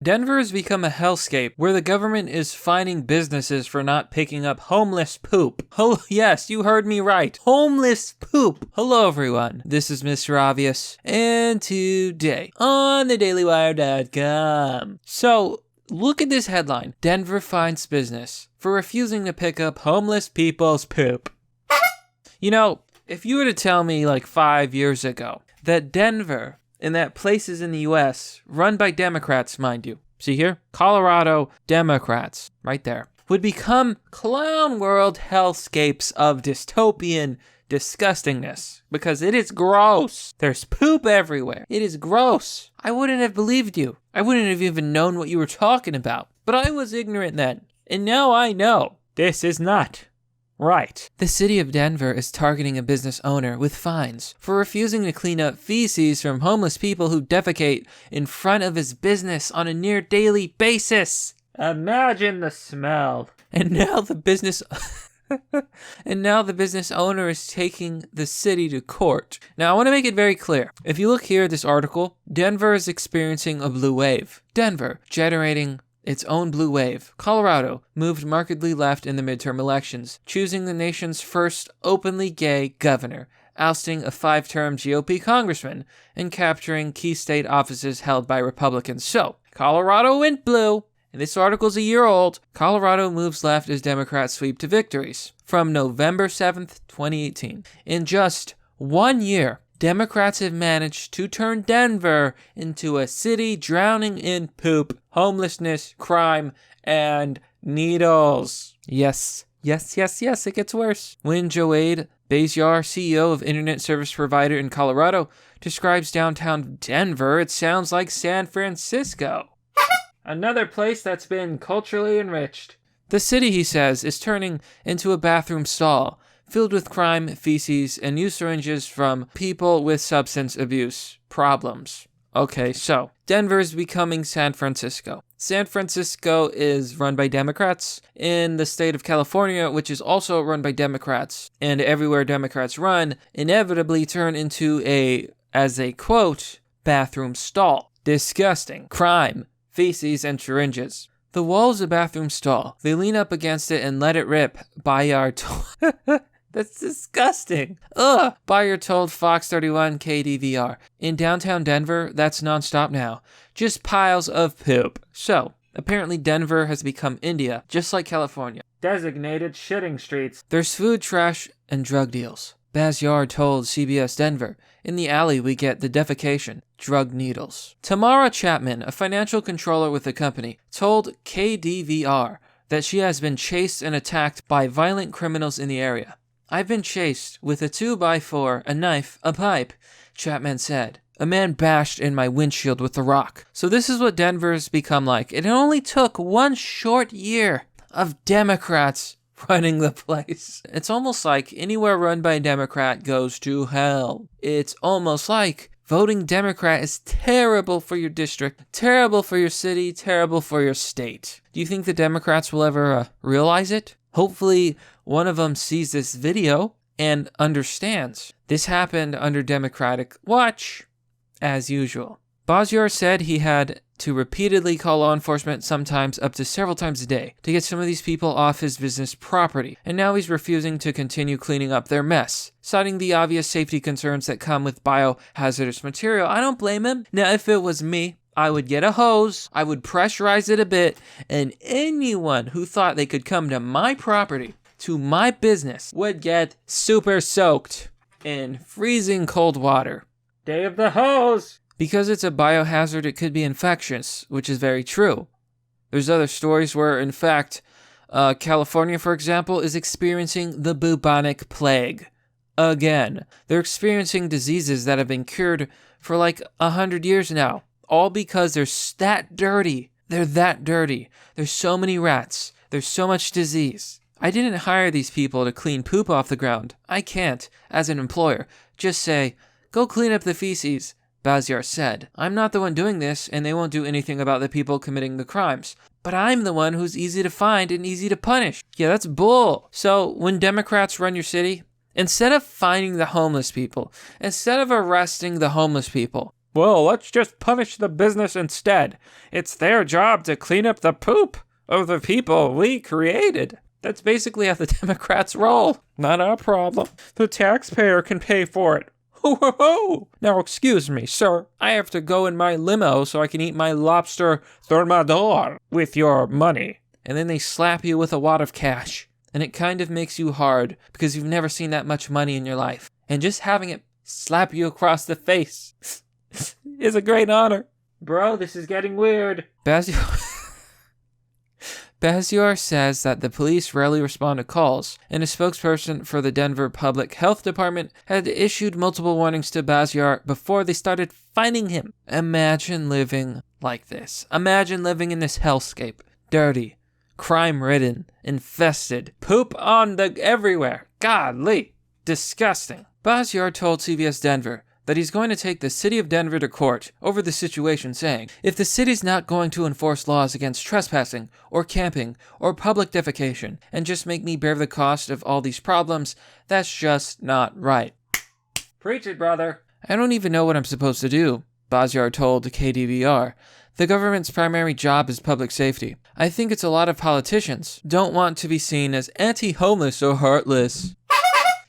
Denver has become a hellscape where the government is fining businesses for not picking up homeless poop. Oh, yes, you heard me right. Homeless poop. Hello, everyone. This is Mr. Obvious, and today on thedailywire.com. So, look at this headline. Denver fines business for refusing to pick up homeless people's poop. You know, if you were to tell me like 5 years ago that Denver and that places in the U.S. run by Democrats, mind you, see here, Colorado Democrats, right there, would become clown world hellscapes of dystopian disgustingness, because it is gross. There's poop everywhere. It is gross. I wouldn't have believed you. I wouldn't have even known what you were talking about. But I was ignorant then, and now I know. This is not right. The city of Denver is targeting a business owner with fines for refusing to clean up feces from homeless people who defecate in front of his business on a near daily basis. Imagine the smell. And now the business owner is taking the city to court. Now, I want to make it very clear. If you look here at this article, Denver is experiencing a blue wave. Denver generating its own blue wave. Colorado moved markedly left in the midterm elections, choosing the nation's first openly gay governor, ousting a 5-term GOP congressman, and capturing key state offices held by Republicans. So, Colorado went blue. And this article's a year old. Colorado moves left as Democrats sweep to victories. From November 7th, 2018. In just 1 year, Democrats have managed to turn Denver into a city drowning in poop, homelessness, crime, and needles. Yes, it gets worse. When Joade Beziar, CEO of internet service provider in Colorado, describes downtown Denver, it sounds like San Francisco. Another place that's been culturally enriched. The city, he says, is turning into a bathroom stall filled with crime, feces, and used syringes from people with substance abuse problems. Okay, so Denver is becoming San Francisco. San Francisco is run by Democrats in the state of California, which is also run by Democrats. And everywhere Democrats run, inevitably turn into as a quote, bathroom stall. Disgusting. Crime, feces, and syringes. The wall is a bathroom stall. They lean up against it and let it rip. Bayer told... That's disgusting. Ugh. Bayer told Fox 31 KDVR. In downtown Denver, that's nonstop now. Just piles of poop. So, apparently Denver has become India, just like California. Designated shitting streets. There's food, trash, and drug deals. Beziar told CBS Denver. In the alley, we get the defecation, drug needles. Tamara Chapman, a financial controller with the company, told KDVR that she has been chased and attacked by violent criminals in the area. I've been chased with a 2x4, a knife, a pipe, Chapman said. A man bashed in my windshield with a rock. So this is what Denver's become like. It only took 1 short year of Democrats running the place. It's almost like anywhere run by a Democrat goes to hell. It's almost like voting Democrat is terrible for your district, terrible for your city, terrible for your state. Do you think the Democrats will ever realize it? Hopefully one of them sees this video and understands. This happened under Democratic watch, as usual. Beziar said he had to repeatedly call law enforcement, sometimes up to several times a day, to get some of these people off his business property, and now he's refusing to continue cleaning up their mess, citing the obvious safety concerns that come with biohazardous material. I don't blame him. Now, if it was me, I would get a hose, I would pressurize it a bit, and anyone who thought they could come to my property, to my business, would get super soaked in freezing cold water. Day of the hose! Because it's a biohazard, it could be infectious, which is very true. There's other stories where, in fact, California, for example, is experiencing the bubonic plague. Again, they're experiencing diseases that have been cured for like 100 years now. All because they're that dirty. They're that dirty. There's so many rats. There's so much disease. I didn't hire these people to clean poop off the ground. I can't, as an employer, just say, go clean up the feces. Beziar said, I'm not the one doing this, and they won't do anything about the people committing the crimes. But I'm the one who's easy to find and easy to punish. Yeah, that's bull. So when Democrats run your city, instead of finding the homeless people, instead of arresting the homeless people, Well, let's just punish the business instead. It's their job to clean up the poop of the people we created. That's basically how the Democrats roll. Not our problem. The taxpayer can pay for it. Ho, ho, ho. Now, excuse me, sir. I have to go in my limo so I can eat my lobster thermidor with your money. And then they slap you with a wad of cash. And it kind of makes you hard because you've never seen that much money in your life. And just having it slap you across the face is a great honor. Bro, this is getting weird. Baziar says that the police rarely respond to calls, and a spokesperson for the Denver Public Health Department had issued multiple warnings to Baziar before they started finding him. Imagine living like this. Imagine living in this hellscape. Dirty, crime-ridden, infested, poop on the everywhere. Godly. Disgusting. Baziar told CBS Denver that he's going to take the city of Denver to court over the situation, saying, if the city's not going to enforce laws against trespassing or camping or public defecation and just make me bear the cost of all these problems, that's just not right. Preach it, brother. I don't even know what I'm supposed to do, Baziar told KDVR. The government's primary job is public safety. I think it's a lot of politicians don't want to be seen as anti-homeless or heartless.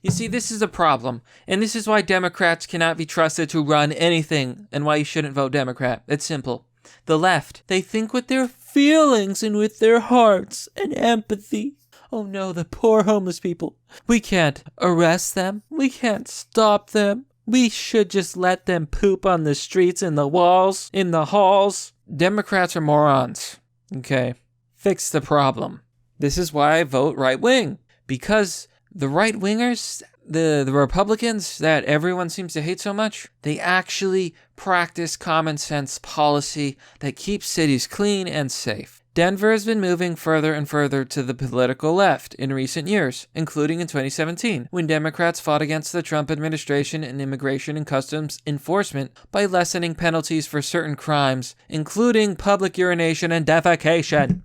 You see, this is a problem, and this is why Democrats cannot be trusted to run anything, and why you shouldn't vote Democrat. It's simple. The left, they think with their feelings and with their hearts and empathy. Oh no, the poor homeless people. We can't arrest them. We can't stop them. We should just let them poop on the streets, in the walls, in the halls. Democrats are morons. Okay, fix the problem. This is why I vote right wing, because the right-wingers, the Republicans that everyone seems to hate so much, they actually practice common sense policy that keeps cities clean and safe. Denver has been moving further and further to the political left in recent years, including in 2017, when Democrats fought against the Trump administration in immigration and customs enforcement by lessening penalties for certain crimes, including public urination and defecation.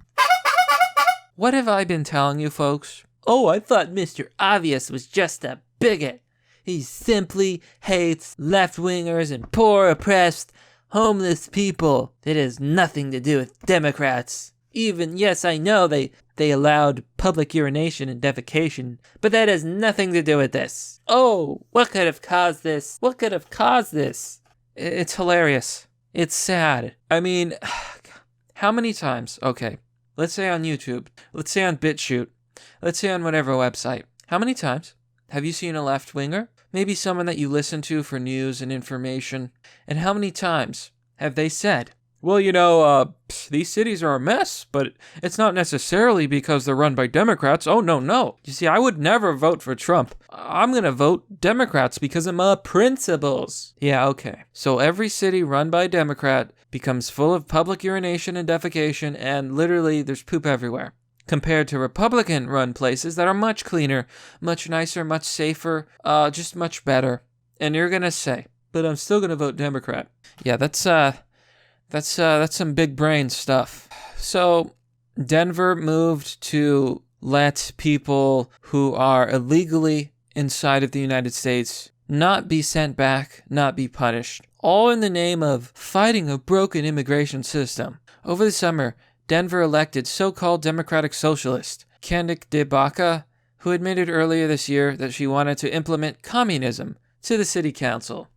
What have I been telling you, folks? Oh, I thought Mr. Obvious was just a bigot. He simply hates left-wingers and poor, oppressed, homeless people. It has nothing to do with Democrats. Even, yes, I know they allowed public urination and defecation, but that has nothing to do with this. Oh, what could have caused this? What could have caused this? It's hilarious. It's sad. I mean, how many times? Okay, let's say on YouTube. Let's say on BitChute. Let's say on whatever website. How many times have you seen a left-winger? Maybe someone that you listen to for news and information. And how many times have they said, well, you know, these cities are a mess, but it's not necessarily because they're run by Democrats. Oh, no. You see, I would never vote for Trump. I'm going to vote Democrats because of my principles. Yeah, okay. So every city run by a Democrat becomes full of public urination and defecation, and literally there's poop everywhere. Compared to Republican-run places that are much cleaner, much nicer, much safer, just much better. And you're gonna say, but I'm still gonna vote Democrat. Yeah, that's some big brain stuff. So, Denver moved to let people who are illegally inside of the United States not be sent back, not be punished, all in the name of fighting a broken immigration system. Over the summer, Denver elected so-called Democratic Socialist Candice DeBaca, who admitted earlier this year that she wanted to implement communism, to the city council.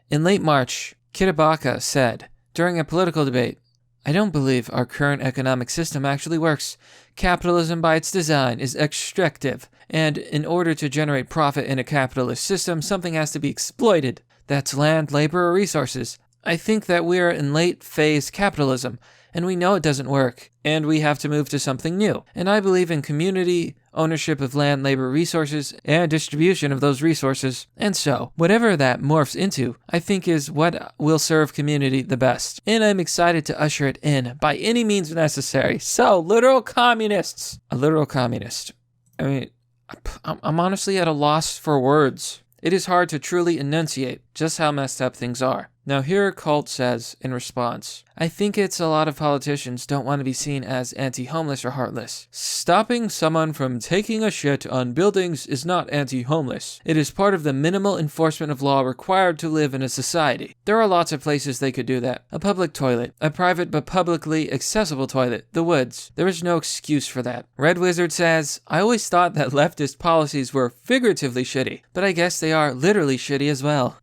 In late March, DeBaca said, during a political debate, I don't believe our current economic system actually works. Capitalism by its design is extractive, and in order to generate profit in a capitalist system, something has to be exploited. That's land, labor, or resources. I think that we're in late-phase capitalism, and we know it doesn't work, and we have to move to something new. And I believe in community ownership of land, labor, resources, and distribution of those resources. And so, whatever that morphs into, I think is what will serve community the best. And I'm excited to usher it in by any means necessary. So, literal communists. A literal communist. I mean, I'm honestly at a loss for words. It is hard to truly enunciate just how messed up things are. Now here Colt says in response, I think it's a lot of politicians don't want to be seen as anti-homeless or heartless. Stopping someone from taking a shit on buildings is not anti-homeless. It is part of the minimal enforcement of law required to live in a society. There are lots of places they could do that. A public toilet, a private but publicly accessible toilet, the woods. There is no excuse for that. Red Wizard says, I always thought that leftist policies were figuratively shitty, but I guess they are literally shitty as well.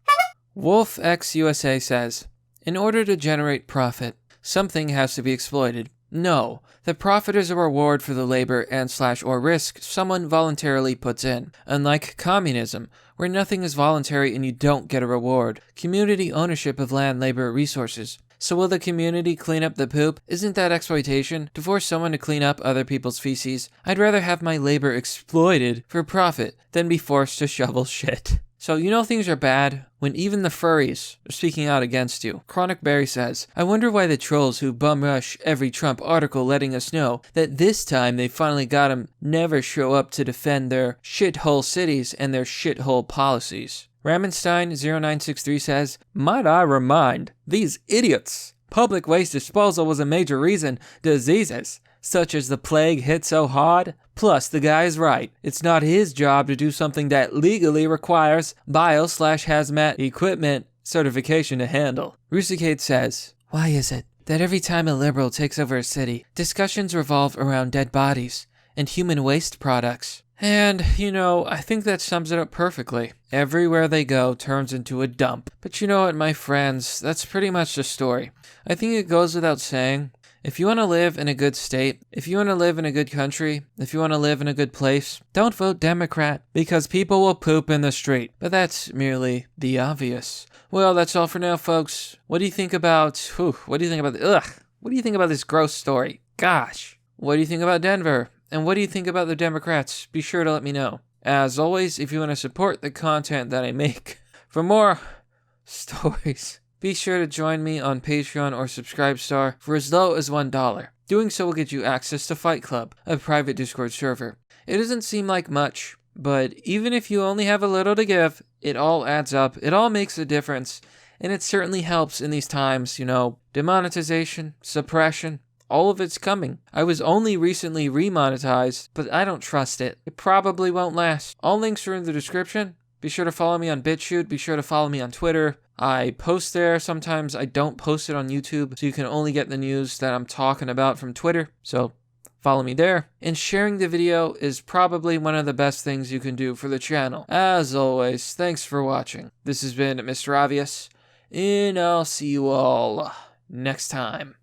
Wolf X USA says, in order to generate profit, something has to be exploited. No, the profit is a reward for the labor and/or risk someone voluntarily puts in. Unlike communism, where nothing is voluntary and you don't get a reward. Community ownership of land, labor, resources. So will the community clean up the poop? Isn't that exploitation? To force someone to clean up other people's feces? I'd rather have my labor exploited for profit than be forced to shovel shit. So you know things are bad when even the furries are speaking out against you. Chronic Berry says, I wonder why the trolls who bum rush every Trump article letting us know that this time they finally got him never show up to defend their shithole cities and their shithole policies. Ramenstein0963 says, might I remind these idiots, public waste disposal was a major reason diseases such as the plague hit so hard. Plus, the guy is right. It's not his job to do something that legally requires bio/hazmat equipment certification to handle. Rusicade says, why is it that every time a liberal takes over a city, discussions revolve around dead bodies and human waste products? And, I think that sums it up perfectly. Everywhere they go turns into a dump. But you know what, my friends, that's pretty much the story. I think it goes without saying, if you want to live in a good state, if you want to live in a good country, if you want to live in a good place, don't vote Democrat, because people will poop in the street. But that's merely the obvious. Well, that's all for now, folks. What do you think about this gross story? Gosh. What do you think about Denver? And what do you think about the Democrats? Be sure to let me know. As always, if you want to support the content that I make for more stories, be sure to join me on Patreon or Subscribestar for as low as $1. Doing so will get you access to Fight Club, a private Discord server. It doesn't seem like much, but even if you only have a little to give, it all adds up, it all makes a difference, and it certainly helps in these times, demonetization, suppression, all of it's coming. I was only recently remonetized, but I don't trust it. It probably won't last. All links are in the description. Be sure to follow me on BitChute. Be sure to follow me on Twitter. I post there. Sometimes I don't post it on YouTube, so you can only get the news that I'm talking about from Twitter. So follow me there. And sharing the video is probably one of the best things you can do for the channel. As always, thanks for watching. This has been Mr. Obvious, and I'll see you all next time.